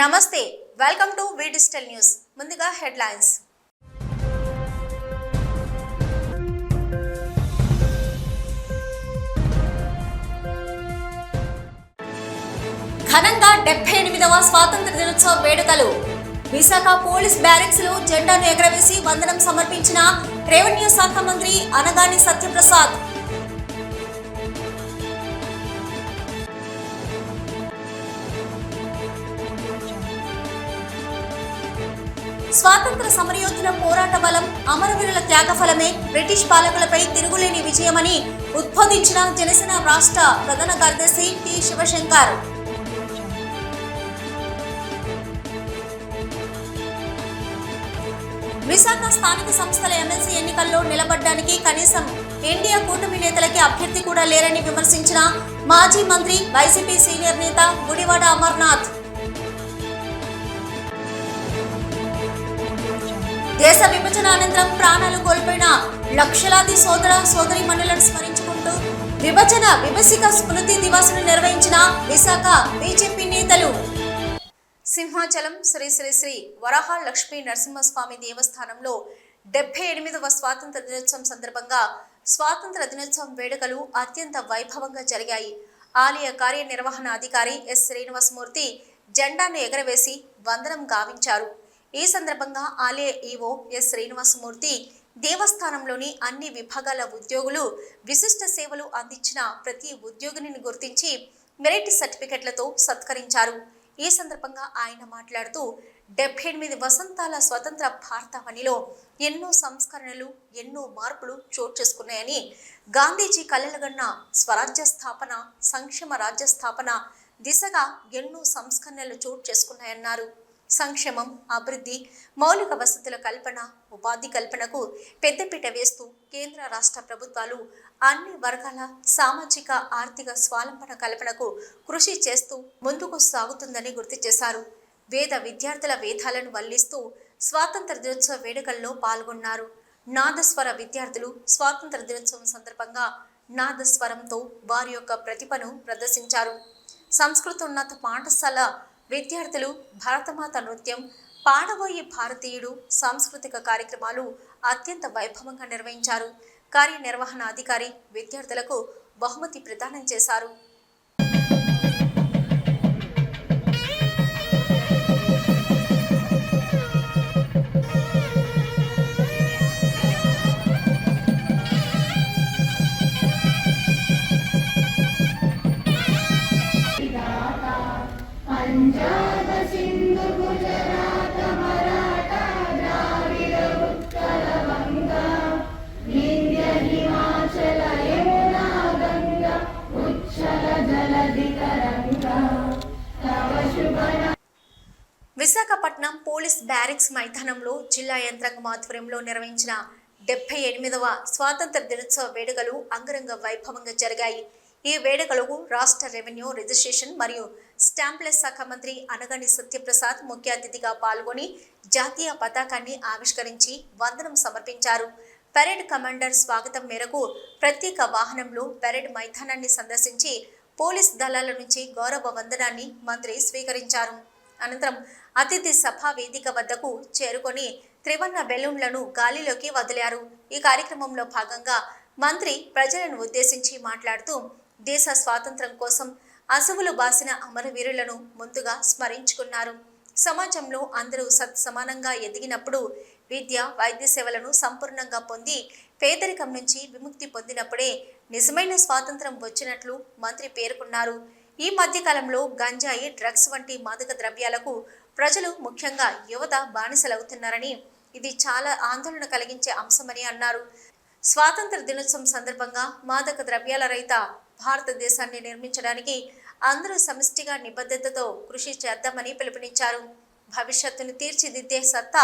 నమస్తే, welcome to V digital news. ముందుగా headlines. ఘనంగా 78వ స్వాతంత్ర దినోత్సవ వేడుకలు. విశాఖ పోలీస్ బ్యారెక్స్ లో జెండాను ఎగరవేసి వందనం సమర్పించిన రెవెన్యూ శాఖ మంత్రి అనగాని సత్యప్రసాద్. స్వాతంత్ర సమరయోధుల పోరాట బలం, అమరవీరుల త్యాగఫలమే బ్రిటిష్ పాలకులపై తిరుగులేని విజయమని ఉద్బోధించిన జనసేన రాష్ట్ర ప్రధాన కార్యదర్శి టి శివశంకర్. విశాఖ స్థానిక సంస్థల ఎమ్మెల్సీ ఎన్నికల్లో నిలబడ్డానికి కనీసం ఇండియా కూటమి నేతలకి అభ్యర్థి కూడా లేరని విమర్శించిన మాజీ మంత్రి వైసీపీ సీనియర్ నేత గుడివాడ అమర్నాథ్. దేశ విభజన అనంతరం ప్రాణాలు కోల్పోయిన లక్షలాది సోదర సోదరీమణులను స్మరించుకుంటూ విభజిక స్మృతి దివాసును నిర్వహించిన విశాఖ బీజేపీ నేతలు. సింహాచలం శ్రీ శ్రీ శ్రీ వరాహ లక్ష్మీ నరసింహస్వామి దేవస్థానంలో 78వ స్వాతంత్ర దినోత్సవం సందర్భంగా స్వాతంత్ర దినోత్సవం వేడుకలు అత్యంత వైభవంగా జరిగాయి. ఆలయ కార్యనిర్వహణ అధికారి ఎస్ శ్రీనివాసమూర్తి జెండాను ఎగరవేసి వందనం గావించారు. ఈ సందర్భంగా ఆలయ ఈవో ఎస్ శ్రీనివాసమూర్తి దేవస్థానంలోని అన్ని విభాగాల ఉద్యోగులు విశిష్ట సేవలు అందించిన ప్రతి ఉద్యోగిని గుర్తించి మెరిట్ సర్టిఫికెట్లతో సత్కరించారు. ఈ సందర్భంగా ఆయన మాట్లాడుతూ 78 వసంతాల స్వతంత్ర భారతావనిలో ఎన్నో సంస్కరణలు, ఎన్నో మార్పులు చోటు చేసుకున్నాయని, గాంధీజీ కలలుగన్న స్వరాజ్య స్థాపన, సంక్షేమ రాజ్య స్థాపన దిశగా ఎన్నో సంస్కరణలు చోటు చేసుకున్నాయన్నారు. సంక్షేమం, అభివృద్ధి, మౌలిక వసతుల కల్పన, ఉపాధి కల్పనకు పెద్దపీట వేస్తూ కేంద్ర రాష్ట్ర ప్రభుత్వాలు అన్ని వర్గాల సామాజిక ఆర్థిక స్వావలంబన కల్పనకు కృషి చేస్తూ ముందుకు సాగుతుందని గుర్తు చేశారు. వేద విద్యార్థుల వేదాలను వల్లిస్తూ స్వాతంత్ర దినోత్సవ వేడుకల్లో పాల్గొన్నారు. నాదస్వర విద్యార్థులు స్వాతంత్ర దినోత్సవం సందర్భంగా నాదస్వరంతో వారి యొక్క ప్రతిభను ప్రదర్శించారు. సంస్కృతోన్నత పాఠశాల విద్యార్థులు భరతమాత నృత్యం, పాడబోయే భారతీయుడు సాంస్కృతిక కార్యక్రమాలు అత్యంత వైభవంగా నిర్వహించారు. కార్యనిర్వహణ అధికారి విద్యార్థులకు బహుమతి ప్రదానం చేశారు. పంజాబ సింధు గుజరాత మరాఠా ద్రావిడ ఉత్కల వంగ వింధ్య హిమాచల యమునా గంగా ఉచ్చల జలధి తరంగ తవ శుభ. విశాఖపట్నం పోలీస్ బ్యారెక్స్ మైదానంలో జిల్లా యంత్రాంగం ఆధ్వర్యంలో నిర్వహించిన 78వ స్వాతంత్ర దినోత్సవ వేడుకలు అంగరంగ వైభవంగా జరిగాయి. ఈ వేడుకలకు రాష్ట్ర రెవెన్యూ, రిజిస్ట్రేషన్ మరియు స్టాంపుల శాఖ మంత్రి అనగాని సత్యప్రసాద్ ముఖ్య అతిథిగా పాల్గొని జాతీయ పతాకాన్ని ఆవిష్కరించి వందనం సమర్పించారు. పెరేడ్ కమాండర్ స్వాగతం మేరకు ప్రత్యేక వాహనంలో పెరేడ్ మైదానాన్ని సందర్శించి పోలీస్ దళాల నుంచి గౌరవ వందనాన్ని మంత్రి స్వీకరించారు. అనంతరం అతిథి సభా వేదిక వద్దకు చేరుకొని త్రివర్ణ బెలూన్లను గాలిలోకి వదిలారు. ఈ కార్యక్రమంలో భాగంగా మంత్రి ప్రజలను ఉద్దేశించి మాట్లాడుతూ దేశ స్వాతంత్ర్యం కోసం అసువులు బాసిన అమరవీరులను ముందుగా స్మరించుకున్నారు. సమాజంలో అందరూ సమానంగా ఎదిగినప్పుడు, విద్య, వైద్య సేవలను సంపూర్ణంగా పొంది పేదరికం నుంచి విముక్తి పొందినప్పుడే నిజమైన స్వాతంత్రం వచ్చినట్లు మంత్రి పేర్కొన్నారు. ఈ మధ్యకాలంలో గంజాయి, డ్రగ్స్ వంటి మాదక ద్రవ్యాలకు ప్రజలు, ముఖ్యంగా యువత బానిసలవుతున్నారని, ఇది చాలా ఆందోళన కలిగించే అంశమని అన్నారు. స్వాతంత్ర దినోత్సవం సందర్భంగా మాదక ద్రవ్యాల రహిత భారతదేశాన్ని నిర్మించడానికి అందరూ సమిష్టిగా నిబద్ధతతో కృషి చేద్దామని పిలుపునిచ్చారు. భవిష్యత్తును తీర్చిదిద్దే సత్తా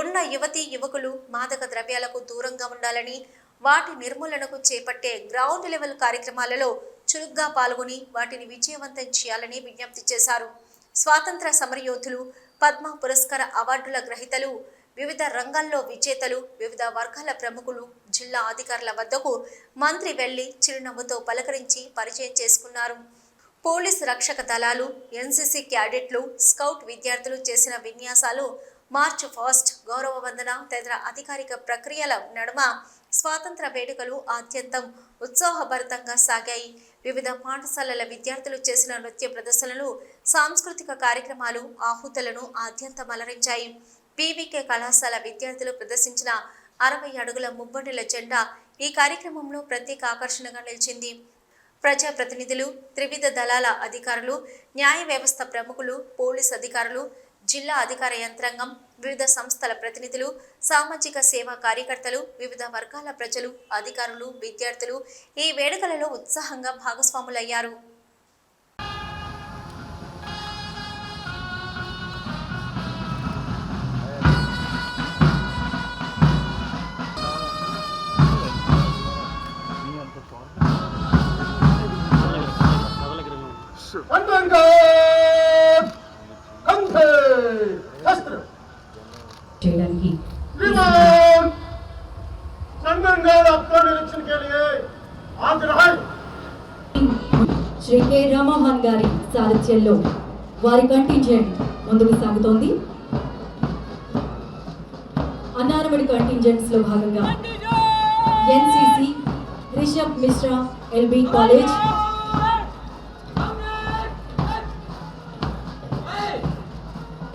ఉన్న యువతీ యువకులు మాదక ద్రవ్యాలకు దూరంగా ఉండాలని, వాటి నిర్మూలనకు చేపట్టే గ్రౌండ్ లెవెల్ కార్యక్రమాలలో చురుగ్గా పాల్గొని వాటిని విజయవంతం చేయాలని విజ్ఞప్తి చేశారు. స్వాతంత్ర సమరయోధులు, పద్మ పురస్కార అవార్డుల గ్రహీతలు, వివిధ రంగాల్లో విజేతలు, వివిధ వర్గాల ప్రముఖులు, జిల్లా అధికారుల వద్దకు మంత్రి వెళ్లి చిరునవ్వుతో పలకరించి పరిచయం చేసుకున్నారు. పోలీస్ రక్షక దళాలు, ఎన్సీసీ క్యాడెట్లు, స్కౌట్ విద్యార్థులు చేసిన విన్యాసాలు, మార్చ్ ఫాస్ట్, గౌరవ వందన తదితర అధికారిక ప్రక్రియల నడుమ స్వాతంత్ర వేడుకలు అత్యంతం ఉత్సాహభరితంగా సాగాయి. వివిధ పాఠశాలల విద్యార్థులు చేసిన నృత్య ప్రదర్శనలు, సాంస్కృతిక కార్యక్రమాలు ఆహుతులను ఆద్యంతం అలరించాయి. పీవీకే కళాశాల విద్యార్థులు ప్రదర్శించిన 60 అడుగుల మువ్వన్నెల జెండా ఈ కార్యక్రమంలో ప్రత్యేక ఆకర్షణగా నిలిచింది. ప్రజాప్రతినిధులు, త్రివిధ దళాల అధికారులు, న్యాయ వ్యవస్థ ప్రముఖులు, పోలీస్ అధికారులు, జిల్లా అధికార యంత్రాంగం, వివిధ సంస్థల ప్రతినిధులు, సామాజిక సేవా కార్యకర్తలు, వివిధ వర్గాల ప్రజలు, అధికారులు, విద్యార్థులు ఈ వేడుకలలో ఉత్సాహంగా భాగస్వాములయ్యారు. చేయడానికి శ్రీ కె రామమోహన్ గారి సారథ్యంలో వారి కంటింజెంట్ ముందుకు సాగుతోంది. అన్నారమడి కంటింజెంట్స్ లో భాగంగా NCC Rishabh Mishra LB college,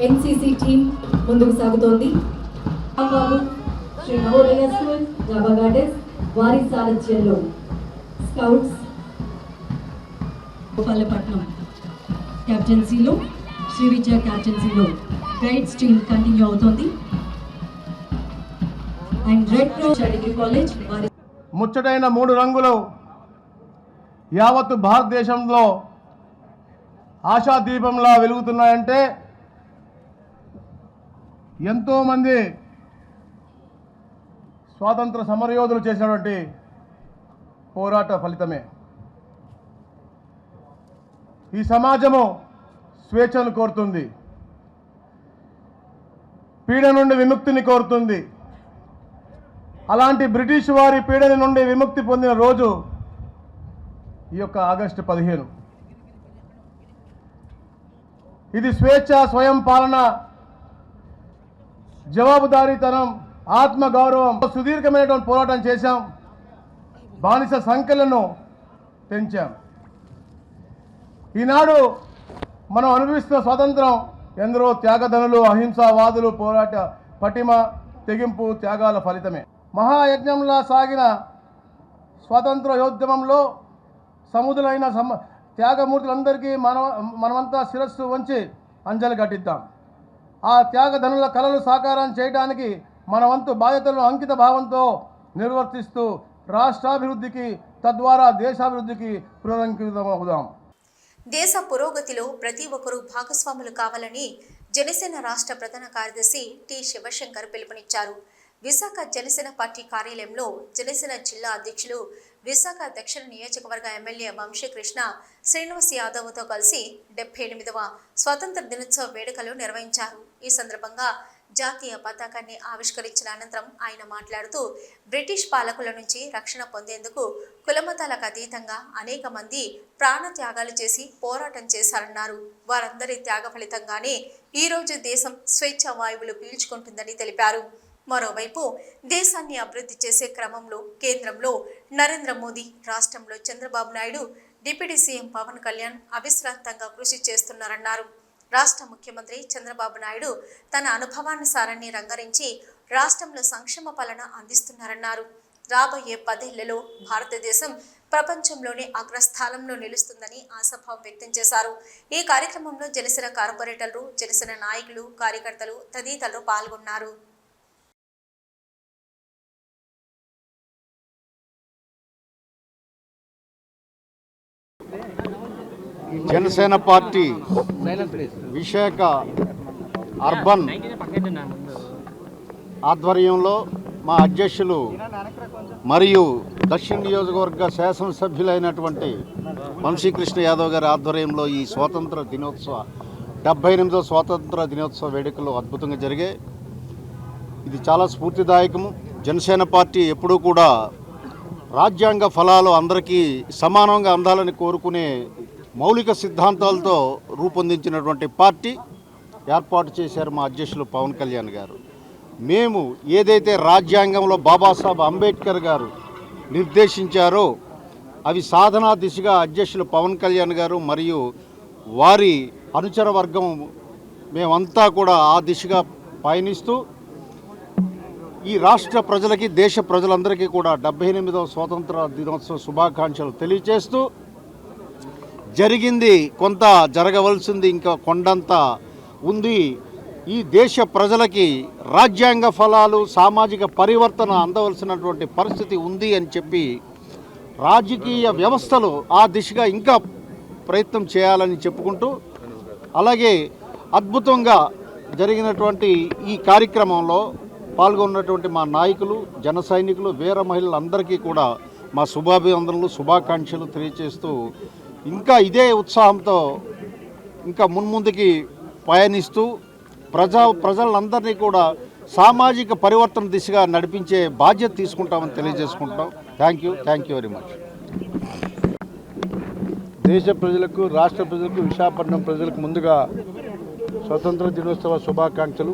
NCC team ముందుకు సాగుతోంది. బాబు శ్రీ నవోదయ స్కూల్ జాబా గార్డెన్స్ వారి సారథ్యంలో స్కౌట్స్ గోపాలపట్నం క్యాప్టెన్సీలో, శ్రీ విద్యా క్యాప్టెన్సీలో గైడ్స్ టీమ్ కంటిన్యూ అవుతోంది. And red cross degree college వారి ముచ్చటైన 3 రంగులు యావత్తు భారతదేశంలో ఆశాదీపంలా వెలుగుతున్నాయంటే ఎంతోమంది స్వాతంత్ర సమరయోధులు చేసినటువంటి పోరాట ఫలితమే. ఈ సమాజము స్వేచ్ఛను కోరుతుంది, పీడ నుండి విముక్తిని కోరుతుంది. అలాంటి బ్రిటిష్ వారి పీడన నుండి విముక్తి పొందిన రోజు ఈ యొక్క ఆగస్టు 15. ఇది స్వేచ్ఛ, స్వయం పాలన, జవాబుదారీతనం, ఆత్మగౌరవం, సుదీర్ఘమైనటువంటి పోరాటం చేశాం. బానిస సంఖ్యలను పెంచాం. ఈనాడు మనం అనుభవిస్తున్న స్వాతంత్రం ఎందరో త్యాగధనులు, అహింసావాదులు పోరాట పటిమ, తెగింపు, త్యాగాల ఫలితమే. మహాయజ్ఞంలా సాగిన స్వాతంత్ర యోద్యమంలో సముద్రులైన త్యాగమూర్తులందరికీ మనమంతా శిరస్సు వంచి అంజలి ఘటిద్దాం. ఆ త్యాగధనుల కళలు సాకారం చేయడానికి మన వంతు బాధ్యతలను అంకిత భావంతో నిర్వర్తిస్తూ రాష్ట్రాభివృద్ధికి, తద్వారా దేశాభివృద్ధికి పునరంకితమవుదాం. దేశ పురోగతిలో ప్రతి ఒక్కరూ భాగస్వాములు కావాలని జనసేన రాష్ట్ర ప్రధాన కార్యదర్శి టి శివశంకర్ పిలుపునిచ్చారు. విశాఖ జనసేన పార్టీ కార్యాలయంలో జనసేన జిల్లా అధ్యక్షులు, విశాఖ దక్షిణ నియోజకవర్గ ఎమ్మెల్యే వంశీకృష్ణ శ్రీనివాస్ యాదవ్తో కలిసి 78వ స్వాతంత్ర దినోత్సవ వేడుకలు నిర్వహించారు. ఈ సందర్భంగా జాతీయ పతాకాన్ని ఆవిష్కరించిన అనంతరం ఆయన మాట్లాడుతూ, బ్రిటిష్ పాలకుల నుంచి రక్షణ పొందేందుకు కులమతాలకు అతీతంగా అనేక మంది ప్రాణత్యాగాలు చేసి పోరాటం చేశారన్నారు. వారందరి త్యాగ ఫలితంగానే ఈరోజు దేశం స్వేచ్ఛ వాయువులు పీల్చుకుంటుందని తెలిపారు. మరోవైపు దేశాన్ని అభివృద్ధి చేసే క్రమంలో కేంద్రంలో నరేంద్ర మోదీ, రాష్ట్రంలో చంద్రబాబు నాయుడు, డిప్యూటీ సీఎం పవన్ కళ్యాణ్ అవిశ్రాంతంగా కృషి చేస్తున్నారన్నారు. రాష్ట్ర ముఖ్యమంత్రి చంద్రబాబు నాయుడు తన అనుభవానుసారాన్ని రంగరించి రాష్ట్రంలో సంక్షేమ పాలన అందిస్తున్నారన్నారు. రాబోయే 10 ఏళ్లలో భారతదేశం ప్రపంచంలోనే అగ్రస్థానంలో నిలుస్తుందని ఆశాభావం వ్యక్తం చేశారు. ఈ కార్యక్రమంలో జనసేన కార్పొరేటర్లు, జనసేన నాయకులు, కార్యకర్తలు తదితరులు పాల్గొన్నారు. జనసేన పార్టీ విశాఖ అర్బన్ ఆధ్వర్యంలో మా అధ్యక్షులు మరియు దక్షిణ నియోజకవర్గ శాసనసభ్యులైనటువంటి వంశీకృష్ణ యాదవ్ గారి ఆధ్వర్యంలో ఈ స్వాతంత్ర దినోత్సవ 78వ స్వాతంత్ర దినోత్సవ వేడుకలు అద్భుతంగా జరిగాయి. ఇది చాలా స్ఫూర్తిదాయకము. జనసేన పార్టీ ఎప్పుడూ కూడా రాజ్యాంగ ఫలాలు అందరికీ సమానంగా అందాలని కోరుకునే మౌలిక సిద్ధాంతాలతో రూపొందించినటువంటి పార్టీ ఏర్పాటు చేశారు మా అధ్యక్షులు పవన్ కళ్యాణ్ గారు. మేము ఏదైతే రాజ్యాంగంలో బాబాసాహెబ్ అంబేద్కర్ గారు నిర్దేశించారో అవి సాధనా దిశగా అధ్యక్షులు పవన్ కళ్యాణ్ గారు మరియు వారి అనుచర వర్గం మేమంతా కూడా ఆ దిశగా పయనిస్తూ ఈ రాష్ట్ర ప్రజలకి, దేశ ప్రజలందరికీ కూడా 78వ స్వాతంత్ర దినోత్సవ శుభాకాంక్షలు తెలియజేస్తూ, జరిగింది కొంత, జరగవలసింది ఇంకా కొండంత ఉంది. ఈ దేశ ప్రజలకి రాజ్యాంగ ఫలాలు, సామాజిక పరివర్తన అందవలసినటువంటి పరిస్థితి ఉంది అని చెప్పి రాజకీయ వ్యవస్థలు ఆ దిశగా ఇంకా ప్రయత్నం చేయాలని చెప్పుకుంటూ, అలాగే అద్భుతంగా జరిగినటువంటి ఈ కార్యక్రమంలో పాల్గొన్నటువంటి మా నాయకులు, జన సైనికులు, వీర మహిళలందరికీ కూడా మా శుభాభివందనలు, శుభాకాంక్షలు తెలియజేస్తూ ఇంకా ఇదే ఉత్సాహంతో ఇంకా మున్ముందుకి పయనిస్తూ ప్రజలందరినీ కూడా సామాజిక పరివర్తన దిశగా నడిపించే బాధ్యత తీసుకుంటామని తెలియజేసుకుంటాం. Thank you very much. దేశ ప్రజలకు, రాష్ట్ర ప్రజలకు, విశాఖపట్నం ప్రజలకు ముందుగా స్వతంత్ర దినోత్సవ శుభాకాంక్షలు.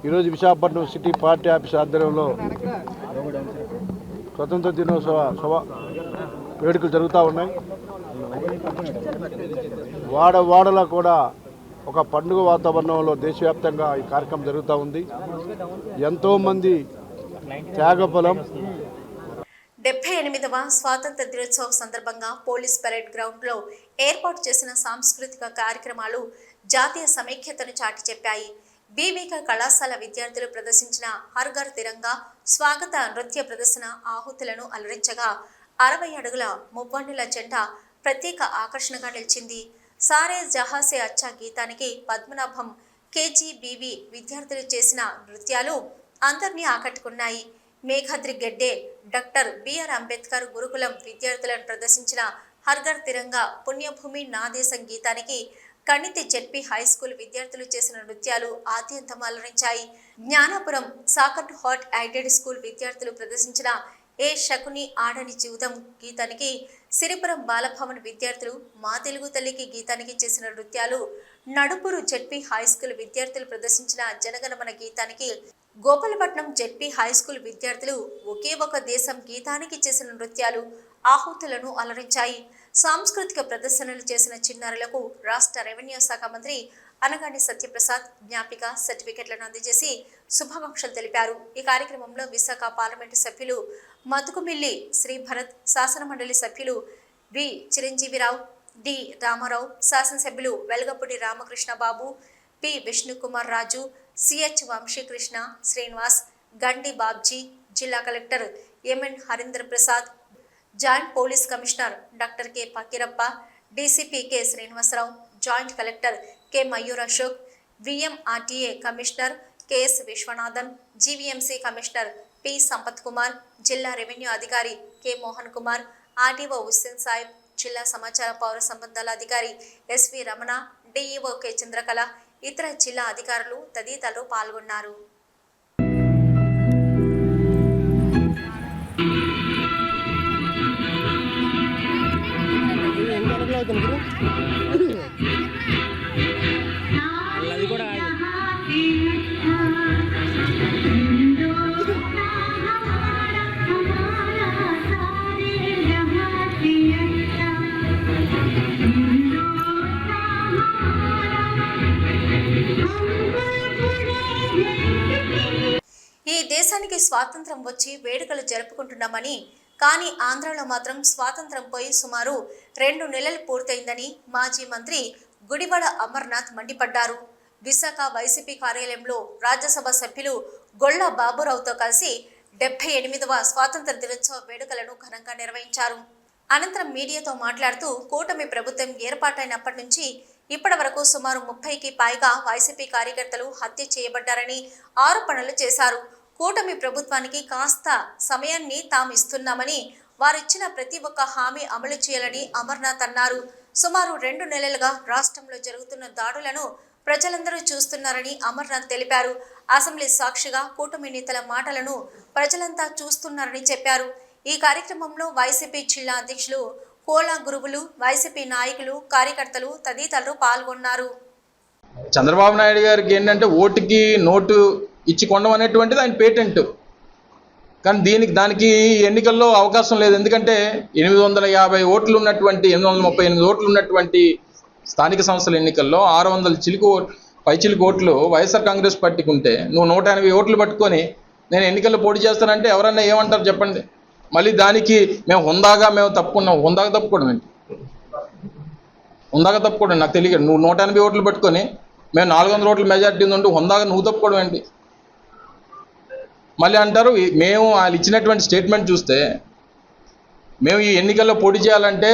ఈరోజు విశాఖపట్నం సిటీ పార్టీ ఆఫీస్ ఆధ్వర్యంలో స్వతంత్ర దినోత్సవ వేడుకలు జరుగుతూ ఉన్నాయి. వాడలో కూడా ఒక పండుగ వాతావరణంలో దేశవ్యాప్తంగా ఈ కార్యక్రమం జరుగుతూ ఉంది. ఎంతోమంది త్యాగఫలం. 78వ స్వాతంత్ర దినోత్సవం సందర్భంగా పోలీస్ పరేడ్ గ్రౌండ్లో ఏర్పాటు చేసిన సాంస్కృతిక కార్యక్రమాలు జాతీయ సమైక్యతను చాటి చెప్పాయి. బీబీక కళాశాల విద్యార్థులు ప్రదర్శించిన హర్ ఘర్ తిరంగా స్వాగత నృత్య ప్రదర్శన ఆహుతులను అలరించగా 60 అడుగుల మువ్వన్నెల జెండా ప్రత్యేక ఆకర్షణగా నిలిచింది. సారే జహాసే అచ్చా గీతానికి పద్మనాభం కేజీబీవీ విద్యార్థులు చేసిన నృత్యాలు అందరినీ ఆకట్టుకున్నాయి. మేఘాద్రి గెడ్డే డాక్టర్ బిఆర్ అంబేద్కర్ గురుకులం విద్యార్థులను ప్రదర్శించిన హర్ ఘర్ తిరంగా పుణ్యభూమి నా దేశం గీతానికి కణితి జెడ్పీ హై స్కూల్ విద్యార్థులు చేసిన నృత్యాలు ఆద్యంతం అలరించాయి. జ్ఞానాపురం సాకట్ హాట్ ఎయిడెడ్ స్కూల్ విద్యార్థులు ప్రదర్శించిన ఏ శకుని ఆడని జీవితం గీతానికి సిరిపురం బాలభవన్ విద్యార్థులు మా తెలుగు తల్లికి గీతానికి చేసిన నృత్యాలు, నడుపురు జెడ్పీ హై స్కూల్ విద్యార్థులు ప్రదర్శించిన జనగణమన గీతానికి గోపాలపట్నం జెడ్పీ హై స్కూల్ విద్యార్థులు ఒకే ఒక దేశం గీతానికి చేసిన నృత్యాలు ఆహుతులను అలరించాయి. సాంస్కృతిక ప్రదర్శనలు చేసిన చిన్నారులకు రాష్ట్ర రెవెన్యూ శాఖ మంత్రి అనగాని సత్యప్రసాద్ జ్ఞాపిక సర్టిఫికెట్లను అందజేసి శుభాకాంక్షలు తెలిపారు. ఈ కార్యక్రమంలో విశాఖ పార్లమెంటు సభ్యులు మతుకుమిల్లి శ్రీభరత్, శాసనమండలి సభ్యులు వి చిరంజీవిరావు, డి రామారావు, శాసనసభ్యులు వెలగపూడి రామకృష్ణ బాబు, పి విష్ణుకుమార్ రాజు, సిహెచ్ వంశీకృష్ణ శ్రీనివాస్, గండి బాబ్జీ, జిల్లా collector MN Harindra Prasad, joint police commissioner doctor K Pakirappa, DCP K Srinivasarao, joint collector K Mayur Ashok, VMRTA commissioner KS Viswanathan, GVMC commissioner P Sampath Kumar, జిల్లా రెవెన్యూ అధికారి కె మోహన్ కుమార్, ఆర్టీఓ హుస్సేన్ సాహిబ్, జిల్లా సమాచార పౌర సంబంధాల అధికారి SV Ramana, DEO K Chandrakala, ఇతర జిల్లా అధికారులు తదితరులు పాల్గొన్నారు. ఈ దేశానికి స్వాతంత్రం వచ్చి వేడుకలు జరుపుకుంటున్నామని, కానీ ఆంధ్రలో మాత్రం స్వాతంత్రం పోయి సుమారు 2 నెలలు పూర్తయిందని మాజీ మంత్రి గుడివాడ అమర్నాథ్ మండిపడ్డారు. విశాఖ వైసీపీ కార్యాలయంలో రాజ్యసభ సభ్యులు గొల్ల బాబురావుతో కలిసి 78వ స్వాతంత్ర దినోత్సవ వేడుకలను ఘనంగా నిర్వహించారు. అనంతరం మీడియాతో మాట్లాడుతూ కూటమి ప్రభుత్వం ఏర్పాటైనప్పటి నుంచి ఇప్పటి వరకు సుమారు 30కి పైగా వైసీపీ కార్యకర్తలు హత్య చేయబడ్డారని ఆరోపణలు చేశారు. కూటమి ప్రభుత్వానికి కాస్త సమయాన్ని తాము ఇస్తున్నామని, వారిచ్చిన ప్రతి ఒక్క హామీ అమలు చేయాలని అమర్నాథ్ అన్నారు. సుమారు 2 నెలలుగా రాష్ట్రంలో జరుగుతున్న దాడులను ప్రజలందరూ చూస్తున్నారని అమర్నాథ్ తెలిపారు. అసెంబ్లీ సాక్షిగా కూటమి నేతల మాటలను ప్రజలంతా చూస్తున్నారని చెప్పారు. ఈ కార్యక్రమంలో వైసీపీ జిల్లా అధ్యక్షులు కోలా గురువులు వైసీపీ నాయకులు కార్యకర్తలు తదితరులు పాల్గొన్నారు. చంద్రబాబు నాయుడు గారికి ఏంటంటే ఓటుకి నోటు ఇచ్చి కొనడం అనేటువంటిది ఆయన పేటెంట్. కానీ దానికి ఎన్నికల్లో అవకాశం లేదు. ఎందుకంటే 850 ఓట్లు ఉన్నటువంటి 838 ఓట్లు ఉన్నటువంటి స్థానిక సంస్థల ఎన్నికల్లో 600 పైచిలుకు ఓట్లు వైఎస్ఆర్ కాంగ్రెస్ పార్టీకి ఉంటే నువ్వు 180 ఓట్లు పట్టుకొని నేను ఎన్నికల్లో పోటీ చేస్తానంటే ఎవరన్నా ఏమంటారు చెప్పండి. మళ్ళీ దానికి మేము హుందాగా తప్పుకున్నాం. హుందాగా తప్పుకోవడం ఏంటి? హుందాగా తప్పుకోవడం నాకు తెలియదు. నువ్వు 180 ఓట్లు పట్టుకొని మేము 400 ఓట్ల మెజార్టీ ఉంటూ హుందాగా నువ్వు తప్పుకోవడం ఏంటి? మళ్ళీ అంటారు మేము వాళ్ళు ఇచ్చినటువంటి స్టేట్మెంట్ చూస్తే మేము ఈ ఎన్నికల్లో పోటీ చేయాలంటే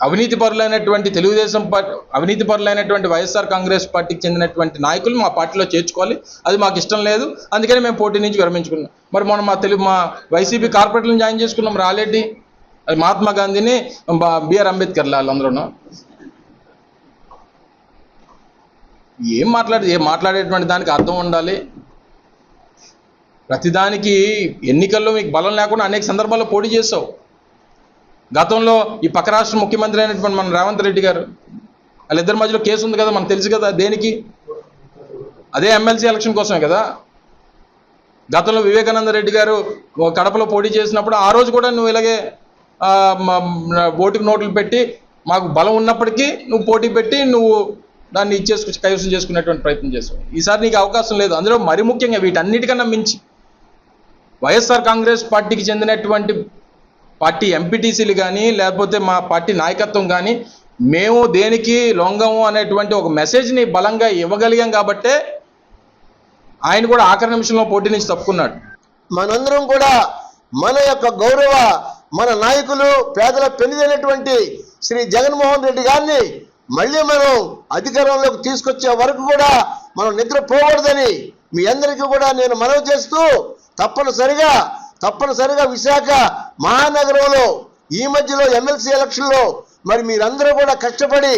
అవినీతి పరులైనటువంటి తెలుగుదేశం పార్టీ, అవినీతి పరులైనటువంటి వైఎస్ఆర్ కాంగ్రెస్ పార్టీకి చెందినటువంటి నాయకులు మా పార్టీలో చేర్చుకోవాలి, అది మాకు ఇష్టం లేదు, అందుకని మేము పోటీ నుంచి విరమించుకున్నాం. మరి మనం మా వైసీపీ కార్పొరేట్లను జాయిన్ చేసుకున్నాం రాలేటి. అది మహాత్మా గాంధీని బిఆర్ అంబేద్కర్ వాళ్ళందరూ ఏం మాట్లాడేటువంటి దానికి అర్థం ఉండాలి. ప్రతిదానికి ఎన్నికల్లో మీకు బలం లేకుండా అనేక సందర్భాల్లో పోటీ చేసావు. గతంలో ఈ పక్క రాష్ట్ర ముఖ్యమంత్రి అయినటువంటి మన రేవంత్ రెడ్డి గారు వాళ్ళిద్దరి మధ్యలో కేసు ఉంది కదా, మనకు తెలుసు కదా. దేనికి? అదే ఎమ్మెల్సీ ఎలక్షన్ కోసమే కదా. గతంలో వివేకానంద రెడ్డి గారు కడపలో పోటీ చేసినప్పుడు ఆ రోజు కూడా నువ్వు ఇలాగే ఓటుకు నోట్లు పెట్టి మాకు బలం ఉన్నప్పటికీ నువ్వు పోటీ పెట్టి నువ్వు దాన్ని కైవసం చేసుకునేటువంటి ప్రయత్నం చేసావు. ఈసారి నీకు అవకాశం లేదు. అందులో మరి ముఖ్యంగా వీటన్నిటికన్నా మించి వైఎస్ఆర్ కాంగ్రెస్ పార్టీకి చెందినటువంటి పార్టీ ఎంపీటీసీలు కానీ లేకపోతే మా పార్టీ నాయకత్వం కానీ మేము దేనికి లొంగము అనేటువంటి ఒక మెసేజ్ని బలంగా ఇవ్వగలిగాం కాబట్టే ఆయన కూడా ఆఖరి నిమిషంలో పోటీ నుంచి తప్పుకున్నాడు. మనందరం కూడా మన యొక్క గౌరవ మన నాయకులు పేదల పెన్నిదైనటువంటి శ్రీ జగన్మోహన్ రెడ్డి గారిని మళ్ళీ మనం అధికారంలోకి తీసుకొచ్చే వరకు కూడా మనం నిద్రపోకూడదని మీ అందరికీ కూడా నేను మనవి చేస్తూ తప్పనిసరిగా విశాఖ మహానగరంలో ఈ మధ్యలో ఎమ్మెల్సీ ఎలక్షన్లో మరి మీరందరూ కూడా కష్టపడి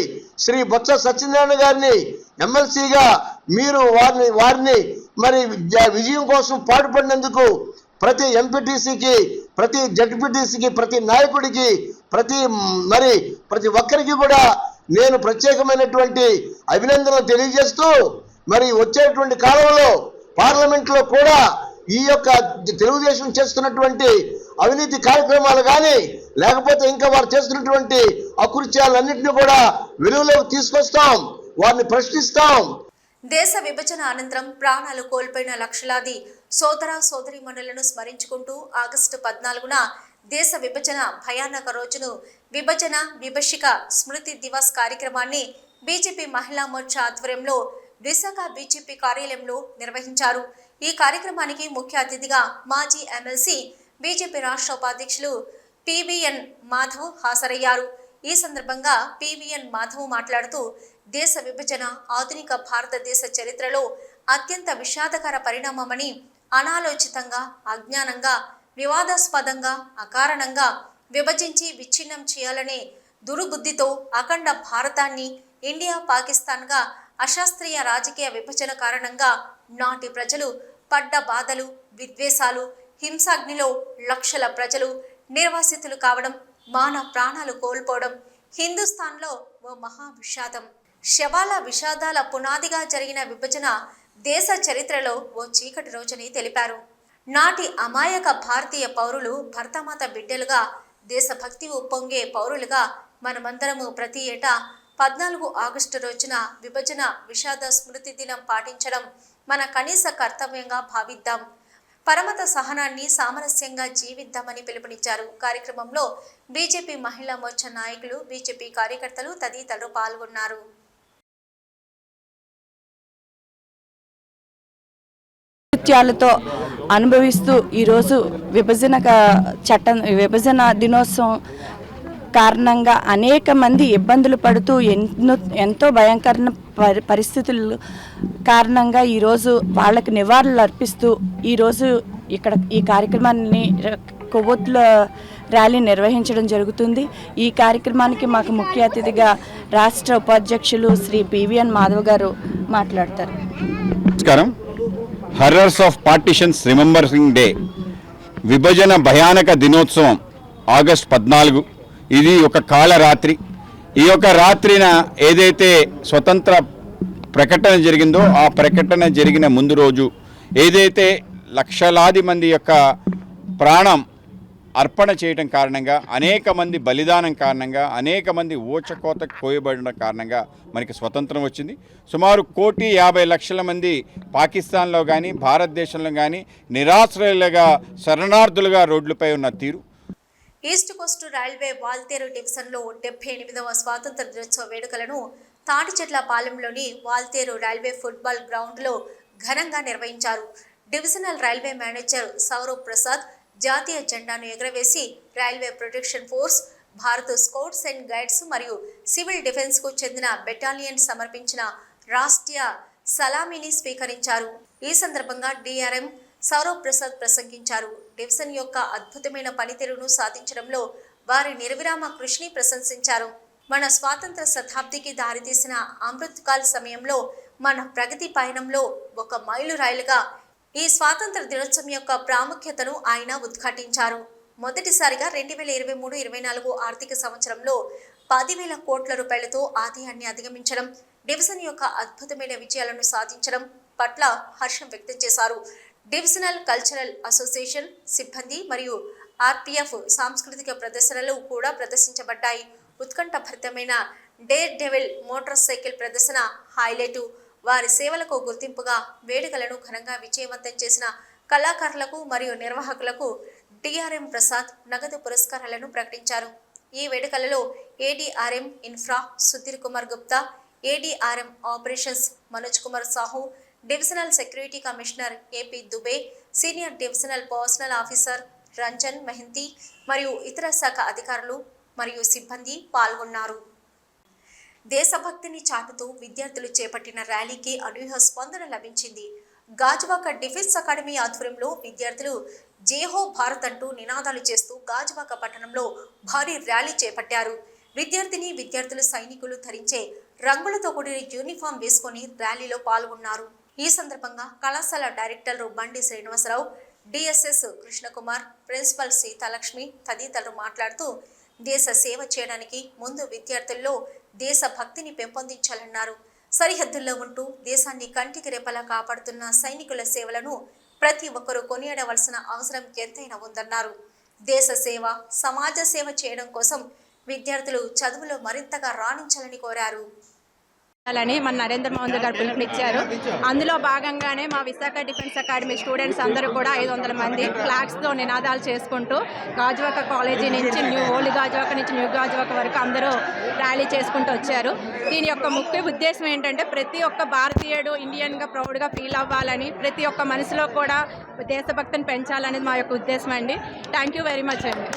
శ్రీ బొత్స సత్యనారాయణ గారిని ఎమ్మెల్సీగా మీరు వారిని మరి విజయం కోసం పాటుపడినందుకు ప్రతి ఎంపీటీసీకి, ప్రతి జడ్పీటీసీకి, ప్రతి నాయకుడికి, ప్రతి ఒక్కరికి కూడా నేను ప్రత్యేకమైనటువంటి అభినందనలు తెలియజేస్తూ మరి వచ్చేటువంటి కాలంలో పార్లమెంట్లో కూడా ఈ యొక్క తెలుగుదేశం చేస్తున్నటువంటి అవినీతి కార్యక్రమాలు కానీ లేకపోతే ఇంకా వారు చేస్తున్నటువంటి అకృత్యాలన్నింటినీ కూడా వెలుగులోకి తీసుకొస్తాం, వారిని ప్రశ్నిస్తాం. దేశ విభజన అనంతరం ప్రాణాలు కోల్పోయిన లక్షలాది సోదర సోదరీమణులను స్మరించుకుంటూ ఆగస్టు 14న దేశ విభజన భయానక రోజును విభజన విభషిక స్మృతి దివస్ కార్యక్రమాన్ని బీజేపీ మహిళా మోర్చా ఆధ్వర్యంలో విశాఖ బీజేపీ కార్యాలయంలో నిర్వహించారు. ఈ కార్యక్రమానికి ముఖ్య అతిథిగా మాజీ ఎమ్మెల్సీ బీజేపీ రాష్ట్ర ఉపాధ్యక్షులు పివిఎన్ మాధవ్ హాజరయ్యారు. ఈ సందర్భంగా పివిఎన్ మాధవ్ మాట్లాడుతూ దేశ విభజన ఆధునిక భారతదేశ చరిత్రలో అత్యంత విషాదకర పరిణామమని, అనాలోచితంగా, అజ్ఞానంగా, వివాదాస్పదంగా, అకారణంగా విభజించి విచ్ఛిన్నం చేయాలనే దురుబుద్ధితో అఖండ భారతాన్ని ఇండియా పాకిస్తాన్గా అశాస్త్రీయ రాజకీయ విభజన కారణంగా నాటి ప్రజలు పడ్డ బాధలు, విద్వేషాలు, హింసాగ్నిలో లక్షల ప్రజలు నిర్వాసితులు కావడం, మాన ప్రాణాలు కోల్పోవడం హిందుస్థాన్లో ఓ మహా విషాదం. శవాల విషాదాల పునాదిగా జరిగిన విభజన దేశ చరిత్రలో ఓ చీకటి రోజని తెలిపారు. నాటి అమాయక భారతీయ పౌరులు భరతమాత బిడ్డలుగా, దేశభక్తి ఉప్పొంగే పౌరులుగా మనమందరము ప్రతి ఏటా 14 ఆగస్టు రోజున విభజన విషాద స్మృతి దినం పాటించడం మన కనీస కర్తవ్యంగా భావిద్దాం. పరమత సహనాన్ని సామరస్యంగా జీవిద్దామని పిలుపునిచ్చారు. కార్యక్రమంలో బీజేపీ మహిళా మోర్చా నాయకులు, బీజేపీ కార్యకర్తలు తదితరులు పాల్గొన్నారు. నృత్యాలతో అనుభవిస్తూ ఈరోజు విభజన దినోత్సవం కారణంగా అనేక మంది ఇబ్బందులు పడుతూ ఎంతో భయంకర పరిస్థితులు కారణంగా ఈరోజు వాళ్ళకి నివాళులు అర్పిస్తూ ఈరోజు ఇక్కడ ఈ కార్యక్రమాన్ని కొవ్వొత్తుల ర్యాలీ నిర్వహించడం జరుగుతుంది. ఈ కార్యక్రమానికి మాకు ముఖ్య అతిథిగా రాష్ట్ర ఉపాధ్యక్షులు శ్రీ పివిఎన్ మాధవ్ గారు మాట్లాడతారు. నమస్కారం. Horrors of partitions remembering day, విభజన భయానక దినోత్సవం ఆగస్టు 14. ఇది ఒక కాళరాత్రి. ఈ యొక్క రాత్రిన ఏదైతే స్వతంత్ర ప్రకటన జరిగిందో ఆ ప్రకటన జరిగిన ముందు రోజు ఏదైతే లక్షలాది మంది యొక్క ప్రాణం అర్పణ చేయడం కారణంగా, అనేక మంది బలిదానం కారణంగా, అనేక మంది ఊచకోత కోయబడిన కారణంగా మనకి స్వతంత్రం వచ్చింది. సుమారు 1,50,00,000 మంది పాకిస్తాన్లో కానీ భారతదేశంలో కానీ నిరాశ్రయులుగా శరణార్థులుగా రోడ్లపై ఉన్న తీరు. ఈస్ట్ కోస్ట్ రైల్వే వాల్తేరు డివిజన్లో 78వ స్వాతంత్ర దినోత్సవ వేడుకలను తాటిచెట్లపాలెంలోని వాల్తేరు రైల్వే ఫుట్బాల్ గ్రౌండ్లో ఘనంగా నిర్వహించారు. Divisional railway manager Saurav Prasad జాతీయ జెండాను ఎగురవేసి railway protection force, Bharat scouts and guides మరియు సివిల్ డిఫెన్స్కు చెందిన బెటాలియన్ సమర్పించిన రాష్ట్రీయ సలామీని స్వీకరించారు. ఈ సందర్భంగా డిఆర్ఎం సౌరవ్ ప్రసాద్ ప్రసంగించారు. డివిజన్ యొక్క అద్భుతమైన పనితీరును సాధించడంలో వారి నిర్విరామ కృషిని ప్రశంసించారు. మన స్వాతంత్ర శతాబ్దికి దారితీసిన అమృతకాల్ సమయంలో మన ప్రగతి పయనంలో ఒక మైలురాయిలుగా ఈ స్వాతంత్ర దినోత్సవం యొక్క ప్రాముఖ్యతను ఆయన ఉద్ఘాటించారు. మొదటిసారిగా 2023-24 ఆర్థిక సంవత్సరంలో 10,000 కోట్ల రూపాయలతో ఆదాయాన్ని అధిగమించడం, డివిజన్ యొక్క అద్భుతమైన విజయాలను సాధించడం పట్ల హర్షం వ్యక్తం చేశారు. డివిజనల్ కల్చరల్ అసోసియేషన్ సిబ్బంది మరియు ఆర్పిఎఫ్ సాంస్కృతిక ప్రదర్శనలు కూడా ప్రదర్శించబడ్డాయి. ఉత్కంఠభరితమైన డేర్ డెవిల్ మోటార్ సైకిల్ ప్రదర్శన హైలైట్. వారి సేవలకు గుర్తింపుగా వేడుకలను ఘనంగా విజయవంతం చేసిన కళాకారులకు మరియు నిర్వాహకులకు డిఆర్ఎం ప్రసాద్ నగదు పురస్కారాలను ప్రకటించారు. ఈ వేడుకలలో ADRM infra Sudhir Kumar Gupta, ADRM operations Manoj Kumar Sahu, divisional security commissioner AP Dubey, senior divisional personnel officer Ranjan Mohanty మరియు ఇతర శాఖ అధికారులు మరియు సిబ్బంది పాల్గొన్నారు. దేశభక్తిని చాటుతూ విద్యార్థులు చేపట్టిన ర్యాలీకి అనూహ్య స్పందన లభించింది. గాజువాక డిఫెన్స్ అకాడమీ ఆధ్వర్యంలో విద్యార్థులు జేహో భారత్ అంటూ నినాదాలు చేస్తూ గాజువాక పట్టణంలో భారీ ర్యాలీ చేపట్టారు. విద్యార్థులు సైనికులు ధరించే రంగులతో కూడిన యూనిఫామ్ వేసుకొని ర్యాలీలో పాల్గొన్నారు. ఈ సందర్భంగా కళాశాల డైరెక్టర్లు బండి శ్రీనివాసరావు, డిఎస్ఎస్ కృష్ణకుమార్, ప్రిన్సిపల్ సీతాలక్ష్మి తదితరులు మాట్లాడుతూ దేశ సేవ చేయడానికి ముందు విద్యార్థుల్లో దేశభక్తిని పెంపొందించాలన్నారు. సరిహద్దుల్లో ఉంటూ దేశాన్ని కంటికి రెప్పలా కాపాడుతున్న సైనికుల సేవలను ప్రతి ఒక్కరూ కొనియాడవలసిన అవసరం ఎంతైనా ఉందన్నారు. దేశ సేవ, సమాజ సేవ చేయడం కోసం విద్యార్థులు చదువులో మరింతగా రాణించాలని కోరారు. అని మన నరేంద్ర మోదీ గారు పిలుపునిచ్చారు. అందులో భాగంగానే మా విశాఖ డిఫెన్స్ అకాడమీ స్టూడెంట్స్ అందరూ కూడా 500 మంది ఫ్లాగ్స్తో నినాదాలు చేసుకుంటూ గాజువాక కాలేజీ నుంచి ఓల్డ్ గాజువాక నుంచి న్యూ గాజువాక వరకు అందరూ ర్యాలీ చేసుకుంటూ వచ్చారు. దీని యొక్క ముఖ్య ఉద్దేశం ఏంటంటే ప్రతి ఒక్క భారతీయుడు ఇండియన్గా ప్రౌడ్గా ఫీల్ అవ్వాలని, ప్రతి ఒక్క మనసులో కూడా దేశభక్తిని పెంచాలనేది మా యొక్క ఉద్దేశం అండి. థ్యాంక్ యూ వెరీ మచ్ అండి.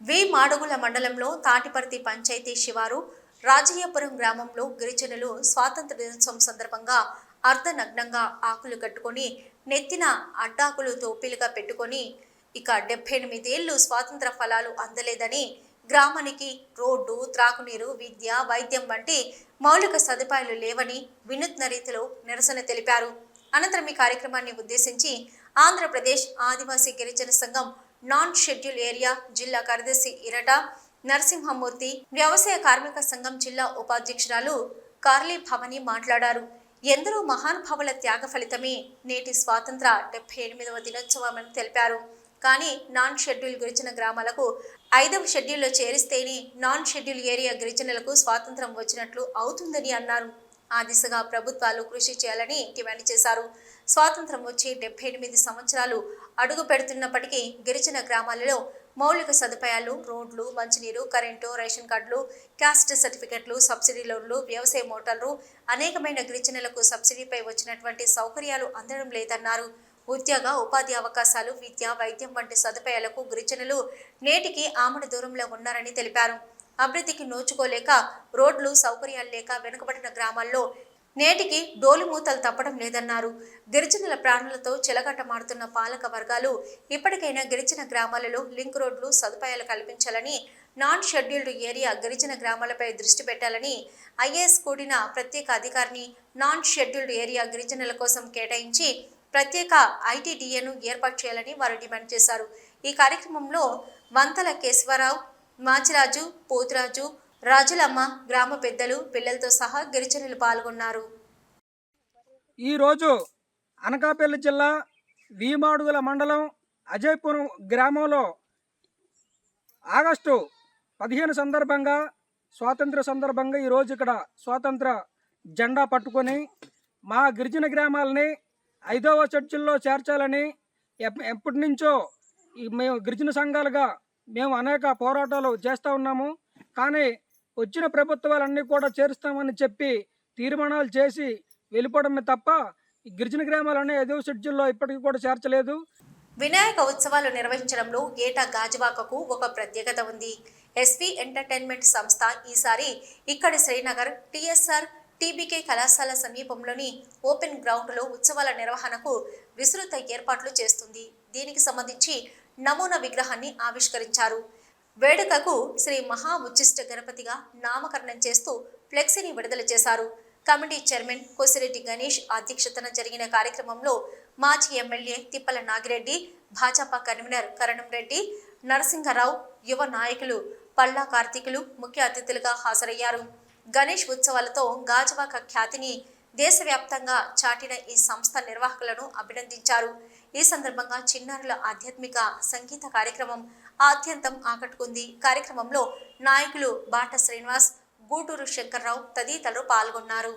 వి మాడుగుల మండలంలో తాటిపర్తి పంచాయతీ శివారు రాజయ్యపురం గ్రామంలో గిరిజనులు స్వాతంత్ర దినోత్సవం సందర్భంగా అర్ధనగ్నంగా ఆకులు కట్టుకొని నెత్తిన అడ్డాకులు తోపిలుగా పెట్టుకొని ఇక 78 ఏళ్లు స్వాతంత్ర ఫలాలు అందలేదని, గ్రామానికి రోడ్డు, త్రాగునీరు, విద్య, వైద్యం వంటి మౌలిక సదుపాయాలు లేవని వినూత్న రీతిలో నిరసన తెలిపారు. అనంతరం ఈ కార్యక్రమాన్ని ఉద్దేశించి ఆంధ్రప్రదేశ్ ఆదివాసీ గిరిజన సంఘం నాన్ షెడ్యూల్ ఏరియా జిల్లా కార్యదర్శి ఇరట నరసింహమూర్తి, వ్యవసాయ కార్మిక సంఘం జిల్లా ఉపాధ్యక్షురాలు కార్లీ భవని మాట్లాడారు. ఎందరో మహానుభావుల త్యాగ ఫలితమే నేటి స్వాతంత్ర 78వ దినోత్సవమని తెలిపారు. కానీ నాన్ షెడ్యూల్ గిరిజన గ్రామాలకు 5వ షెడ్యూల్లో చేరిస్తేనే నాన్ షెడ్యూల్ ఏరియా గిరిజనులకు స్వాతంత్రం వచ్చినట్లు అవుతుందని అన్నారు. ఆ దిశగా ప్రభుత్వాలు కృషి చేయాలని డిమాండ్ చేశారు. స్వాతంత్రం వచ్చి 78 సంవత్సరాలు అడుగు పెడుతున్నప్పటికీ గిరిజన గ్రామాలలో మౌలిక సదుపాయాలు, రోడ్లు, మంచినీరు, కరెంటు, రేషన్ కార్డులు, క్యాస్ట్ సర్టిఫికెట్లు, సబ్సిడీ లోన్లు, వ్యవసాయ మోటార్లు, అనేకమైన గిరిజనులకు సబ్సిడీపై వచ్చినటువంటి సౌకర్యాలు అందడం లేదన్నారు. ఉద్యోగ, ఉపాధి అవకాశాలు, విద్య, వైద్యం వంటి సదుపాయాలకు గిరిజనులు నేటికి ఆమడ దూరంలో ఉన్నారని తెలిపారు. అభివృద్ధికి నోచుకోలేక, రోడ్లు, సౌకర్యాలు లేక వెనుకబడిన గ్రామాల్లో నేటికి డోలుమూతలు తప్పడం లేదన్నారు. గిరిజనుల ప్రాణులతో చెలగాటమాడుతున్న పాలక వర్గాలు ఇప్పటికైనా గిరిజన గ్రామాలలో లింక్ రోడ్లు, సదుపాయాలు కల్పించాలని, నాన్ షెడ్యూల్డ్ ఏరియా గిరిజన గ్రామాలపై దృష్టి పెట్టాలని, ఐఏఎస్ కూడిన ప్రత్యేక అధికారిని నాన్ షెడ్యూల్డ్ ఏరియా గిరిజనుల కోసం కేటాయించి ప్రత్యేక ఐటీడీఏను ఏర్పాటు చేయాలని వారు డిమాండ్ చేశారు. ఈ కార్యక్రమంలో వంతల కేశవరావు, మాచిరాజు, పోతురాజు, రాజులమ్మ, గ్రామ పెద్దలు, పిల్లలతో సహా గిరిజనులు పాల్గొన్నారు. ఈరోజు అనకాపల్లి జిల్లా వీమాడుగుల మండలం అజయపురం గ్రామంలో ఆగస్టు 15 సందర్భంగా స్వాతంత్ర సందర్భంగా ఈరోజు ఇక్కడ స్వాతంత్ర జెండా పట్టుకొని మా గిరిజన గ్రామాలని 5వ షెడ్యూల్లో చేర్చాలని ఎప్పటి నుంచో మేము గిరిజన సంఘాలుగా మేము అనేక పోరాటాలు చేస్తూ ఉన్నాము. కానీ వచ్చిన ప్రభుత్వాలన్నీ కూడా చేరుస్తామని చెప్పి తీర్మానాలు చేసి వెళ్ళిపోవడమే తప్ప ఈ గిరిజన గ్రామాలన్నీ 5వ షెడ్యూల్లో ఇప్పటికీ కూడా చేర్చలేదు. వినాయక ఉత్సవాలు నిర్వహించడంలో ఏటా గాజువాకకు ఒక ప్రత్యేకత ఉంది. ఎస్వి ఎంటర్టైన్మెంట్ సంస్థ ఈసారి ఇక్కడి శ్రీనగర్ టిఎస్ఆర్ టీబీకే కళాశాల సమీపంలోని ఓపెన్ గ్రౌండ్లో ఉత్సవాల నిర్వహణకు విస్తృత ఏర్పాట్లు చేస్తుంది. దీనికి సంబంధించి నమూనా విగ్రహాన్ని ఆవిష్కరించారు. వేడుకకు శ్రీ మహా ఉచ్చిష్ట గణపతిగా నామకరణం చేస్తూ ఫ్లెక్సీని విడుదల చేశారు. కమిటీ చైర్మన్ కోసిరెడ్డి గణేష్ అధ్యక్షతన జరిగిన కార్యక్రమంలో మాజీ ఎమ్మెల్యే తిప్పల నాగిరెడ్డి, భాజపా కన్వీనర్ కరణం రెడ్డి, నరసింహరావు, యువ నాయకులు పల్లా కార్తీకులు ముఖ్య అతిథులుగా హాజరయ్యారు. గణేష్ ఉత్సవాలతో గాజువాక ఖ్యాతిని దేశవ్యాప్తంగా చాటిన ఈ సంస్థ నిర్వాహకులను అభినందించారు. ఈ సందర్భంగా చిన్నారుల ఆధ్యాత్మిక సంగీత కార్యక్రమం ఆద్యంతం ఆకట్టుకుంది. కార్యక్రమంలో నాయకులు బాట శ్రీనివాస్, గూటూరు శంకర్రావు తదితరులు పాల్గొన్నారు.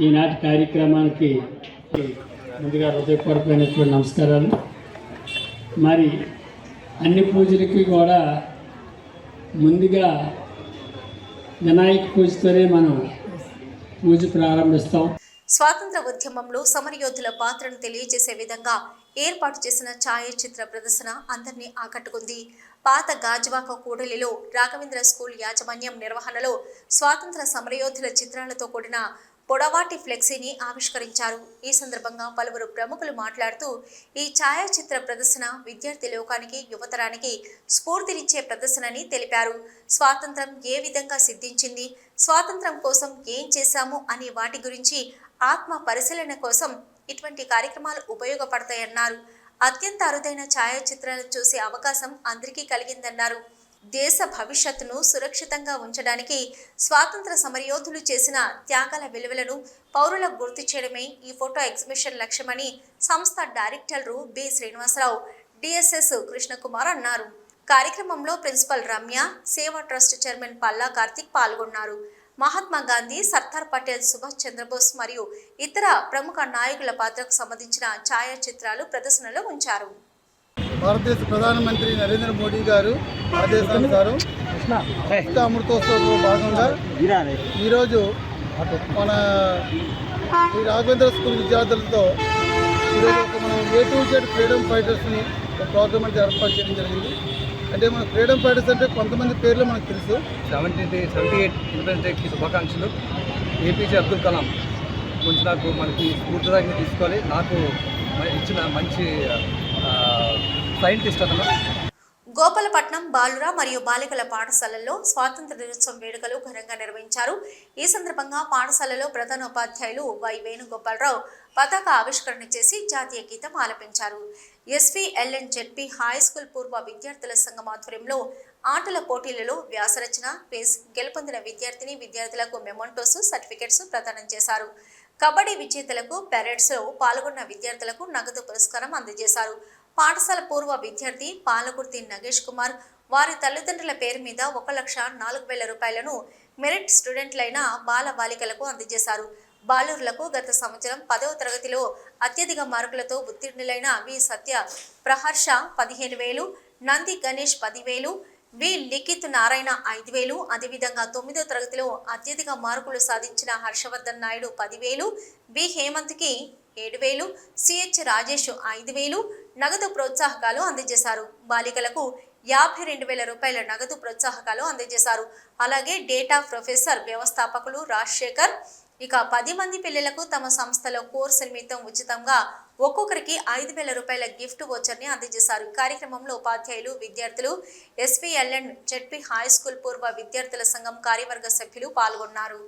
ఈనాటి కార్యక్రమానికి ముందుగా హృదయపూర్వకమైనటువంటి నమస్కారాలు. మరి అన్ని పూజలకి కూడా ముందుగా వినాయక పూజతోనే మనం పూజ ప్రారంభిస్తాం. స్వాతంత్ర ఉద్యమంలో సమరయోధుల పాత్రను తెలియజేసే విధంగా ఏర్పాటు చేసిన ఛాయాచిత్ర ప్రదర్శన అందరినీ ఆకట్టుకుంది. పాత గాజువాక కూడలిలో రాఘవేంద్ర స్కూల్ యాజమాన్యం నిర్వహణలో స్వాతంత్ర సమరయోధుల చిత్రాలతో కూడిన పొడవాటి ఫ్లెక్సీని ఆవిష్కరించారు. ఈ సందర్భంగా పలువురు ప్రముఖులు మాట్లాడుతూ ఈ ఛాయాచిత్ర ప్రదర్శన విద్యార్థి లోకానికి, యువతరానికి స్ఫూర్తినిచ్చే ప్రదర్శనని తెలిపారు. స్వాతంత్రం ఏ విధంగా సిద్ధించింది, స్వాతంత్రం కోసం ఏం చేశాము అనే వాటి గురించి ఆత్మ పరిశీలన కోసం ఇటువంటి కార్యక్రమాలు ఉపయోగపడతాయన్నారు. అత్యంత అరుదైన ఛాయాచిత్రాలను చూసే అవకాశం అందరికీ కలిగిందన్నారు. దేశ భవిష్యత్తును సురక్షితంగా ఉంచడానికి స్వాతంత్ర సమరయోధులు చేసిన త్యాగాల విలువలను పౌరులకు గుర్తు చేయడమే ఈ ఫోటో ఎగ్జిబిషన్ లక్ష్యమని సంస్థ డైరెక్టర్లు బి శ్రీనివాసరావు, డిఎస్ఎస్ కృష్ణకుమార్ అన్నారు. కార్యక్రమంలో ప్రిన్సిపల్ రమ్య, సేవా ట్రస్ట్ చైర్మన్ పల్లా కార్తిక్ పాల్గొన్నారు. మహాత్మా గాంధీ, సర్దార్ పటేల్, సుభాష్ చంద్రబోస్ మరియు ఇతర ప్రముఖ నాయకుల పాత్రకు సంబంధించిన ఛాయాచిత్రాలు ప్రదర్శనలో ఉంచారు. భారతదేశ ప్రధానమంత్రి నరేంద్ర మోడీ గారు ఆదేశానుసారం అమృతోత్సవంలో భాగంగా ఈరోజు మన ఈ రాఘవేంద్ర స్కూల్ విద్యార్థులతో ఈరోజు మనం A to Z ఫ్రీడమ్ ఫైటర్స్ని ఒక ప్రోగ్రామ్ అంటే ఏర్పాటు చేయడం జరిగింది. అంటే మన ఫ్రీడమ్ ఫైటర్స్ అంటే కొంతమంది పేర్లు మనకు తెలుసు. 78 ఇండిపెండెన్స్ డేకి శుభాకాంక్షలు. APJ అబ్దుల్ కలాం గురించి మనకి స్ఫూర్తిదాయకంగా తీసుకోవాలి. నాకు ఇచ్చిన మంచి సైంటిస్ట్ అతను. గోపాలపట్నం బాలుర మరియు బాలికల పాఠశాలల్లో స్వాతంత్ర దినోత్సవం వేడుకలు ఘనంగా నిర్వహించారు. ఈ సందర్భంగా పాఠశాలలో ప్రధానోపాధ్యాయులు వై వేణుగోపాలరావు పతాక ఆవిష్కరణ చేసి జాతీయ గీతం ఆలపించారు. ఎస్విఎల్ఎన్ జెడ్పీ హై స్కూల్ పూర్వ విద్యార్థుల సంఘం ఆధ్వర్యంలో ఆటల పోటీలలో వ్యాసరచన, క్విజ్ గెలుపొందిన విద్యార్థులకు మెమోంటోస్, సర్టిఫికెట్స్ ప్రదానం చేశారు. కబడ్డీ విజేతలకు, పెరేడ్స్లో పాల్గొన్న విద్యార్థులకు నగదు పురస్కారం అందజేశారు. పాఠశాల పూర్వ విద్యార్థి పాలకుర్తి నగేష్ కుమార్ వారి తల్లిదండ్రుల పేరు మీద 1,04,000 రూపాయలను మెరిట్ స్టూడెంట్లైన బాల బాలికలకు అందజేశారు. బాలురులకు గత సంవత్సరం 10వ తరగతిలో అత్యధిక మార్కులతో ఉత్తీర్ణులైన వి సత్య ప్రహర్ష 15,000, నంది గణేష్ 10,000, వి లిఖిత్ నారాయణ 5,000, అదేవిధంగా 9వ తరగతిలో అత్యధిక మార్కులు సాధించిన హర్షవర్ధన్ నాయుడు 10,000, బి హేమంత్కి 7,000, సిహెచ్ రాజేష్ 5,000 నగదు ప్రోత్సాహకాలు అందజేశారు. బాలికలకు 52,000 రూపాయల నగదు ప్రోత్సాహకాలు అందజేశారు. అలాగే డేటా ప్రొఫెసర్ వ్యవస్థాపకులు రాజశేఖర్ ఇక 10 మంది పిల్లలకు తమ సంస్థలో కోర్సు నిమిత్తం ఉచితంగా ఒక్కొక్కరికి 5,000 రూపాయల గిఫ్ట్ వోచర్ని అందజేశారు. కార్యక్రమంలో ఉపాధ్యాయులు, విద్యార్థులు, ఎస్విఎల్ఎన్ జెడ్పీ హై స్కూల్ పూర్వ విద్యార్థుల సంఘం కార్యవర్గ సభ్యులు పాల్గొన్నారు.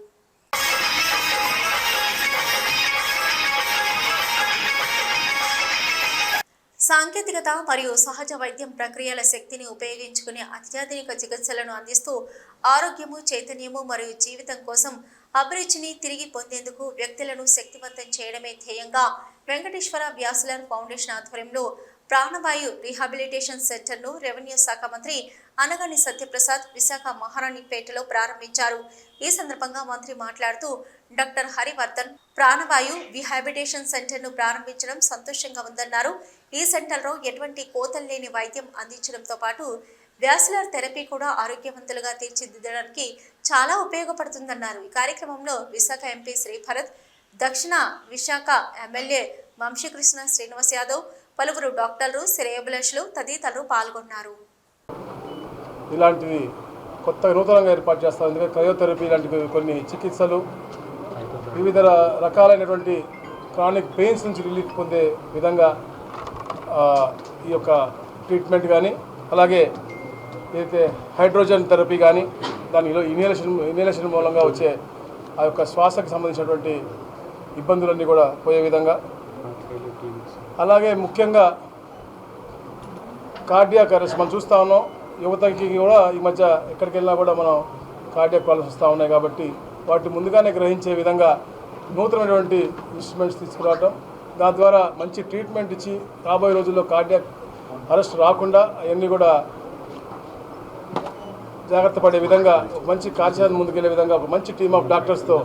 సాంకేతికత మరియు సహజ వైద్యం ప్రక్రియల శక్తిని ఉపయోగించుకుని అత్యాధునిక చికిత్సలను అందిస్తూ ఆరోగ్యము, చైతన్యము మరియు జీవితం కోసం అభిరుచిని తిరిగి పొందేందుకు వ్యక్తులను శక్తివంతం చేయడమే ధ్యేయంగా వెంకటేశ్వర వ్యాసులర్ ఫౌండేషన్ ఆధ్వర్యంలో ప్రాణవాయు రీహాబిలిటేషన్ సెంటర్ను రెవెన్యూ శాఖ మంత్రి అనగాని సత్యప్రసాద్ విశాఖ మహారాణిపేటలో ప్రారంభించారు. ఈ సందర్భంగా మంత్రి మాట్లాడుతూ డాక్టర్ హరివర్ధన్ ప్రాణవాయు రీహాబిలిటేషన్ సెంటర్ను ప్రారంభించడం సంతోషంగా ఉందన్నారు. ఈ సెంటర్లో ఎటువంటి కోతలు లేని వైద్యం అందించడంతో పాటు వ్యాసులర్ థెరపీ కూడా ఆరోగ్యవంతులుగా తీర్చిదిద్దడానికి చాలా ఉపయోగపడుతుందన్నారు. ఈ కార్యక్రమంలో విశాఖ ఎంపీ శ్రీ భరత్, దక్షిణ విశాఖ ఎమ్మెల్యే వంశీకృష్ణ శ్రీనివాస్ యాదవ్, పలువురు డాక్టర్లు, శ్రేయోభిలాషులు తదితరులు పాల్గొన్నారు. ఇలాంటివి కొత్త నూతనంగా ఏర్పాటు చేస్తారు. ఎందుకంటే క్రయోథెరపీ లాంటి కొన్ని చికిత్సలు వివిధ రకాలైనటువంటి క్రానిక్ పెయిన్స్ నుంచి రిలీఫ్ పొందే విధంగా ఈ యొక్క ట్రీట్మెంట్ కానీ, అలాగే ఏదైతే హైడ్రోజన్ థెరపీ కానీ, దానిలో ఇన్హేలేషన్ మూలంగా వచ్చే ఆ యొక్క శ్వాసకు సంబంధించినటువంటి ఇబ్బందులన్నీ కూడా పోయే విధంగా, అలాగే ముఖ్యంగా కార్డియాక్ అరెస్ట్ మనం చూస్తూ ఉన్నాం. యువతకి కూడా ఈ మధ్య ఎక్కడికి వెళ్ళినా కూడా మనం కార్డియాక్ ప్రాబ్లమ్స్ వస్తూ ఉన్నాయి. కాబట్టి వాటిని ముందుగానే గ్రహించే విధంగా నూతనమైనటువంటి ఇన్స్ట్రుమెంట్స్ తీసుకురావటం, దాని ద్వారా మంచి ట్రీట్మెంట్ ఇచ్చి రాబోయే రోజుల్లో కార్డియాక్ అరెస్ట్ రాకుండా అవన్నీ కూడా జాగ్రత్త పడే విధంగా మంచి కార్యాచరణ ముందుకెళ్లే విధంగా ఒక మంచి టీమ్ ఆఫ్ డాక్టర్స్తో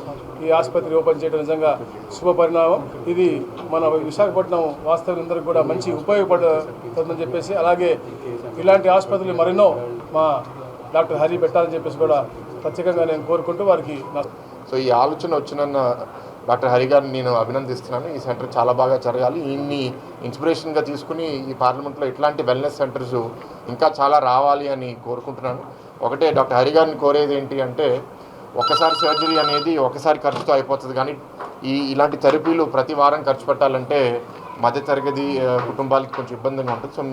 ఈ ఆసుపత్రి ఓపెన్ చేయడం నిజంగా శుభ పరిణామం. ఇది మన విశాఖపట్నం వాస్తవులందరికీ కూడా మంచి ఉపయోగపడుతుందని చెప్పేసి, అలాగే ఇలాంటి ఆసుపత్రులు మరెన్నో మా డాక్టర్ హరి పెట్టాలని చెప్పేసి కూడా ప్రత్యేకంగా నేను కోరుకుంటూ వారికి సో ఈ ఆలోచన వచ్చిన డాక్టర్ హరి గారిని నేను అభినందిస్తున్నాను. ఈ సెంటర్ చాలా బాగా జరగాలి. ఇన్ని ఇన్స్పిరేషన్గా తీసుకుని ఈ పార్లమెంట్లో ఇట్లాంటి వెల్నెస్ సెంటర్స్ ఇంకా చాలా రావాలి అని కోరుకుంటున్నాను. ఒకటే డాక్టర్ హరి గారిని కోరేది ఏంటి అంటే, ఒకసారి సర్జరీ అనేది ఒకసారి ఖర్చుతో అయిపోతుంది, కానీ ఇలాంటి థెరపీలు ప్రతి వారం ఖర్చు పెట్టాలంటే మధ్యతరగతి కుటుంబాలకి కొంచెం ఇబ్బందిగా ఉంటుంది. సో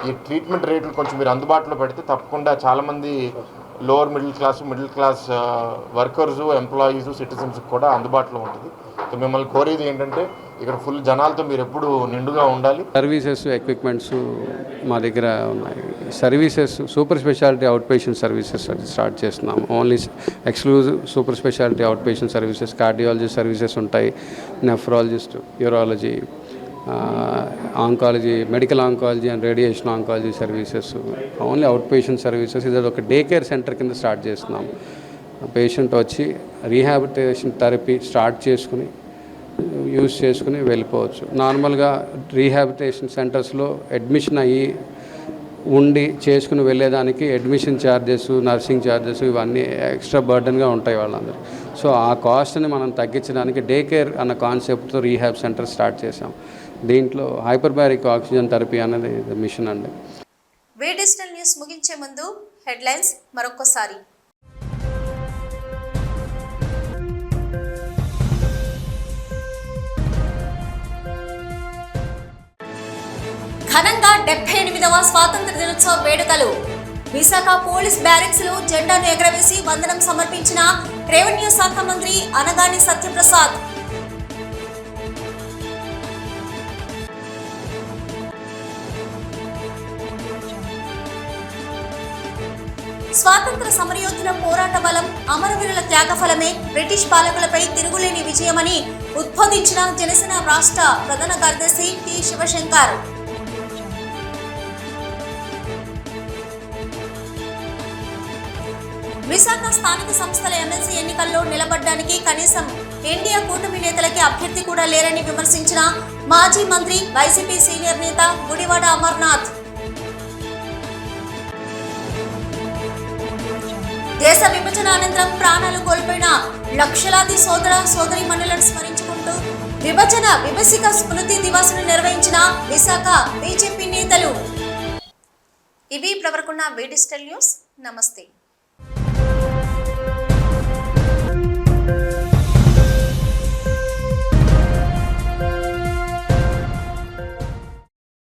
ఈ ట్రీట్మెంట్ రేట్లు కొంచెం మీరు అందుబాటులో పెడితే తప్పకుండా చాలామంది lower middle class workers, employees, సిటిజన్స్కి కూడా అందుబాటులో ఉంటుంది. సో మిమ్మల్ని కోరేది ఏంటంటే, ఇక్కడ ఫుల్ జనాలతో మీరు ఎప్పుడు నిండుగా ఉండాలి. సర్వీసెస్, ఎక్విప్మెంట్స్ మా దగ్గర ఉన్నాయి. Services super speciality out patient services start చేస్తున్నాము. Only exclusive super speciality out patient services, cardiology services ఉంటాయి, nephrologist, urology, oncology, medical oncology and radiation oncology services, only out patient services. ఇది ఒక day care centre కింద start చేస్తున్నాం. Patient వచ్చి rehabilitation therapy start చేసుకుని use చేసుకుని వెళ్ళిపోవచ్చు. నార్మల్గా రీహాబిలిటేషన్ సెంటర్స్లో అడ్మిషన్ అయ్యి ఉండి చేసుకుని వెళ్ళేదానికి అడ్మిషన్ ఛార్జెస్, నర్సింగ్ ఛార్జెస్ ఇవన్నీ ఎక్స్ట్రా బర్డన్గా ఉంటాయి వాళ్ళందరూ. సో ఆ కాస్ట్ని మనం తగ్గించడానికి డే కేర్ అన్న కాన్సెప్ట్తో రీహాబ్ సెంటర్ స్టార్ట్ చేసాం. దీంట్లో హైపర్బారిక్ ఆక్సిజన్ థెరపీ అనేది మిషన్ అండి. వే డిజిటల్ న్యూస్ ముగించే ముందు హెడ్లైన్స్ మరొకసారి. ఘనంగా 78వ స్వాతంత్ర దినోత్సవ వేడుకలు. విశాఖ పోలీస్ బ్యారెక్స్ లో జెండాను ఎగరవేసి వందనం సమర్పించిన రెవెన్యూ శాఖ మంత్రి అనగాని సత్యప్రసాద్. స్వాతంత్ర సమరయోధుల పోరాట బలం, అమరవీరుల త్యాగఫలమే బ్రిటిష్ పాలకులపై తిరుగులేని విజయమని ఉద్బోధించిన జనసేన రాష్ట్ర ప్రధాన కార్యదర్శి టి శివశంకర్. విశాఖ స్థానిక సంస్థల ఎమ్మెల్సీ ఎన్నికల్లో నిలబడడానికి కనీసం ఇండియా కూటమి నేతలకి అభ్యర్థి కూడా లేరని విమర్శించిన మాజీ మంత్రి, వైసీపీ సీనియర్ నేత గుడివాడ అమర్నాథ్. దేశ విభజన అనంతరం ప్రాణాలు కోల్పోయిన లక్షలాది సోదర సోదరీమణులను స్మరించుకుంటూ విభజిక స్మృతి దివాసును నిర్వహించిన విశాఖ బీజేపీ నేతలు. ఇవి ఇప్పటివరకున్న వే డిజిటల్ న్యూస్. నమస్తే.